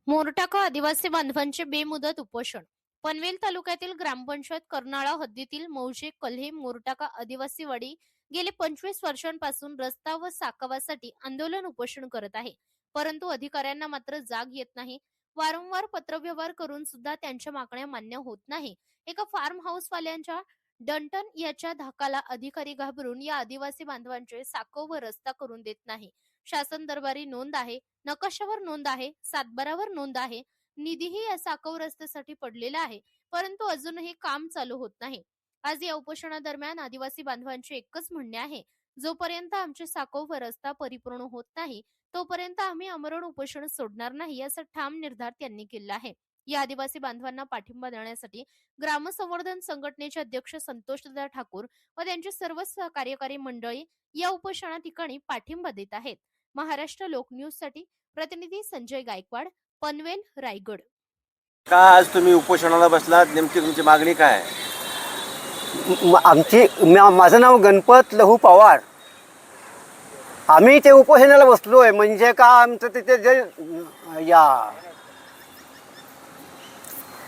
मोरटाका आदिवासी बांधवांचे बेमुदत उपोषण. पनवेल तालुक्यातील ग्रामपंचायत कर्नाळा हद्दीतील मौजे कल्हे मोरटाका आदिवासी वाडी गेले 25 वर्षांपासून रस्ता व साकवासाठी आंदोलन उपोषण करत आहे. परंतु अधिकाऱ्यांना मात्र जाग येत नाही. वारंवार पत्रव्यवहार करून सुद्धा त्यांच्या मागण्या मान्य होत नाही. एका फार्म हाऊस वाल्यांच्या डंटन याच्या धाकाला अधिकारी घाबरून या आदिवासी बांधवांचे साकव व रस्ता करून देत नाही. शासन दरबारी नोंद आहे, नकाशावर नोंद आहे, सातबारावर नोंद आहे, निधीही या साकव रस्त्यासाठी पडलेला आहे, परंतु अजूनही काम चालू होत नाही. आज या उपोषणादरम्यान आदिवासी बांधवांचे एकच म्हणणे आहे, जोपर्यंत आमचे साकव व रस्ता परिपूर्ण होत नाही तोपर्यंत आम्ही आमरण उपोषण सोडणार नाही, असा ठाम निर्धार त्यांनी केला आहे. या आदिवासी बांधवांना पाठिंबा देण्यासाठी ग्रामसंवर्धन संघटनेचे अध्यक्ष संतोषदादा ठाकूर व त्यांची सर्व कार्यकारी मंडळी या उपोषणा ठिकाणी पाठिंबा देत आहेत. महाराष्ट्र लोक न्यूज साठी प्रतिनिधी संजय गायकवाड, पनवेल, रायगड. का आज तुम्ही उपोषणाला बसलात? नेमकी तुमची मागणी काय? माझं नाव गणपत लहू पवार. आम्ही ते उपोषणाला बसलोय म्हणजे का आमचं तिथे जे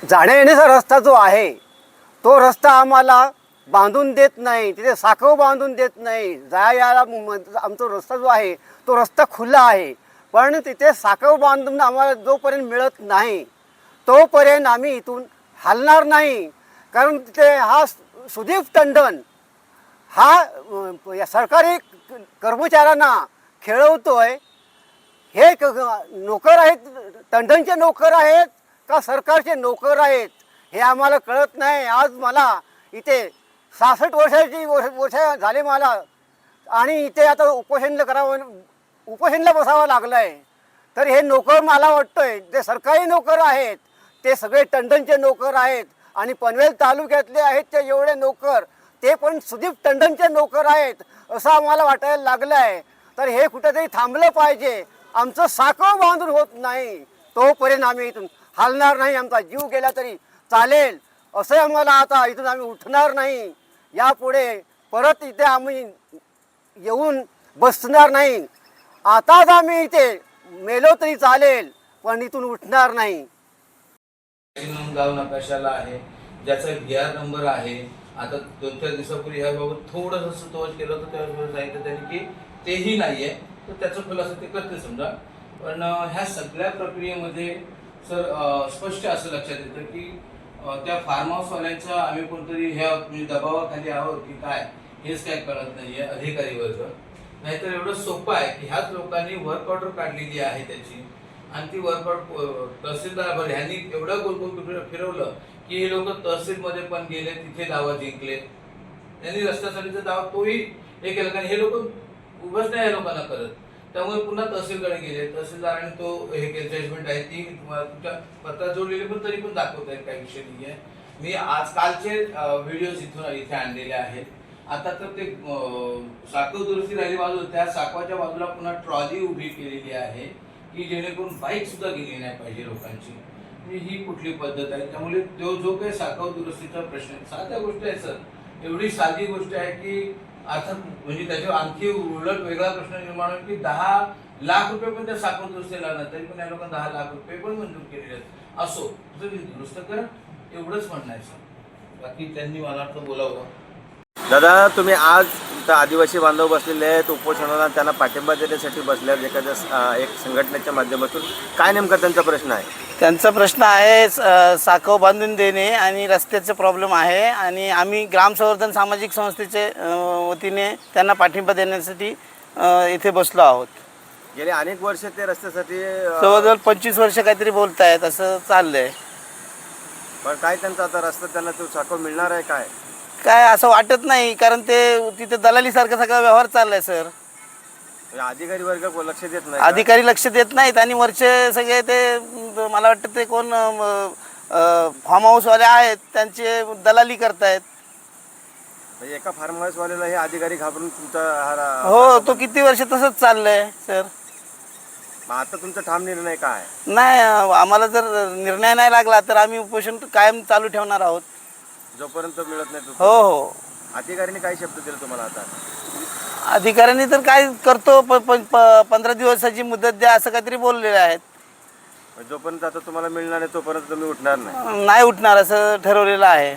जाण्या येण्याचा रस्ता जो आहे तो रस्ता आम्हाला बांधून देत नाही, तिथे साखव बांधून देत नाही. यायला आमचा रस्ता जो आहे तो रस्ता खुला आहे, पण तिथे साखव बांधून आम्हाला जोपर्यंत मिळत नाही तोपर्यंत आम्ही इथून हलणार नाही. कारण तिथे हा सुदीप टंडन हा सरकारी कर्मचाऱ्यांना खेळवतोय. हे नोकर आहेत, टंडनचे नोकर आहेत का सरकारचे नोकर आहेत हे आम्हाला कळत नाही. आज मला इथे 66 वर्ष झाले मला, आणि इथे आता उपोषणला बसावं लागलं आहे. तर हे नोकर मला वाटतंय ते सरकारी नोकर आहेत, ते सगळे टंडनचे नोकर आहेत. आणि पनवेल तालुक्यातले आहेत ते एवढे नोकर ते पण सुदीप टंडनचे नोकर आहेत असं आम्हाला वाटायला लागलं आहे. तर हे कुठेतरी थांबलं पाहिजे. आमचं साखव बांधून होत नाही तोपर्यंत आम्ही इथून हलणार नाही. आमचा जीव गेला तरी चालेल असं आम्हाला, आता इथून आम्ही उठणार नाही. यापुढे परत इथे आम्ही येऊन बसणार नाही. आताच आम्ही इथे मेलो तरी चालेल, पण इथून उठणार नाही. गाव नकाशाला आहे, ज्याचा VR नंबर आहे. आता 2-4 दिवसापूर्वी याबाबत थोडंसं सुतोवाच केलं होतं, त्यावेळेस सांगितलं त्यांनी की तेही नाहीये, तर त्याचा खुलासा ते करते समजा. पण ह्या सगळ्या प्रक्रियेमध्ये सर स्पष्ट असं लक्षात येतं की त्या फार्म हाऊसवाल्यांचा आम्ही कोणतरी ह्या म्हणजे दबावाखाली आहोत की काय हेच काय कळत नाहीये अधिकारी वर्ग. नाहीतर एवढं सोपं आहे की ह्याच लोकांनी वर्क ऑर्डर काढलेली आहे त्याची, आणि ती वर्क ऑर्डर तहसीलदार ह्यांनी एवढं गोलगोल फिरवलं की हे लोक तहसीलमध्ये पण गेले, तिथे दावा जिंकले. त्यांनी रस्त्यासाठीचा दावा तोही हे केलं, कारण हे लोक उभंच नाही या लोकांना करत. त्यामुळे पुन्हा तहसीलकडे गेले, तहसीलदारांनी तो हे केलं, जजमेंट आहे ती तुमच्या पत्रात जोडलेली, पण तरी पण दाखवत आहेत काही विषय नाही आहे. मी कालचे व्हिडिओज इथे आणलेले आहेत. आता तर ते साखव दुरुस्ती राहिली बाजू, त्या साखवाच्या बाजूला पुन्हा ट्रॉली उभी केलेली आहे की जेणेकरून बाईक सुद्धा गेली नाही पाहिजे लोकांची. ही कुठली पद्धत आहे? त्यामुळे तो जो काही साखव दुरुस्तीचा प्रश्न आहे, साध्या गोष्ट आहे सर, एवढी साधी गोष्ट आहे की अर्थात म्हणजे त्याच्यावर आणखी उलट वेगळा प्रश्न निर्माण होईल की 10 लाख रुपये पण त्या साखव दुरुस्तीला लागणार, तरी पण या लोकांना 10 लाख रुपये पण मंजूर केलेले आहेत. असो, तुम्ही दुरुस्त करा, एवढंच म्हणणं आहे सर. बाकी त्यांनी मला वाटतं बोलावं. दादा, तुम्ही आज आदिवासी बांधव बसलेले आहेत उपोषणाला, त्यांना पाठिंबा देण्यासाठी बसल्यात एखाद्या एक संघटनेच्या माध्यमातून. काय नेमका त्यांचा प्रश्न आहे? त्यांचा प्रश्न आहे साखव बांधून देणे आणि रस्त्याचे प्रॉब्लेम आहे, आणि आम्ही ग्रामसंवर्धन सामाजिक संस्थेचे वतीने त्यांना पाठिंबा देण्यासाठी इथे बसलो आहोत. गेले अनेक वर्ष ते रस्त्यासाठी जवळजवळ 25 वर्ष काहीतरी बोलतायत असं चाललंय. पण काय त्यांचा आता रस्ता त्यांना तो साखव मिळणार आहे काय? काय असं वाटत नाही, कारण ते तिथे दलालीसारखा सगळा व्यवहार चाललाय सर. अधिकारी वर्ग लक्ष देत नाही, अधिकारी लक्ष देत नाहीत, आणि वरचे सगळे ते मला वाटतं ते कोण फार्म हाऊसवाले आहेत त्यांचे दलाली करतायत. म्हणजे एका फार्म हाऊस वाल्याला हे अधिकारी घाबरून तुमचा हो, तो किती वर्ष तसंच चाललंय सर. आता तुमचा ठाम निर्णय काय? नाही, आम्हाला जर निर्णय नाही लागला तर आम्ही उपोषण कायम चालू ठेवणार आहोत जोपर्यंत मिळत नाही. हो हो. अधिकाऱ्यांनी काय शब्द दिला तुम्हाला? आता अधिकाऱ्यांनी तर काय करतो 15 दिवसाची मुदत द्या असं काहीतरी बोललेले आहेत. जोपर्यंत आता तुम्हाला मिळणार नाही तोपर्यंत तुम्ही उठणार नाही. नाही उठणार असं ठरवलेलं आहे.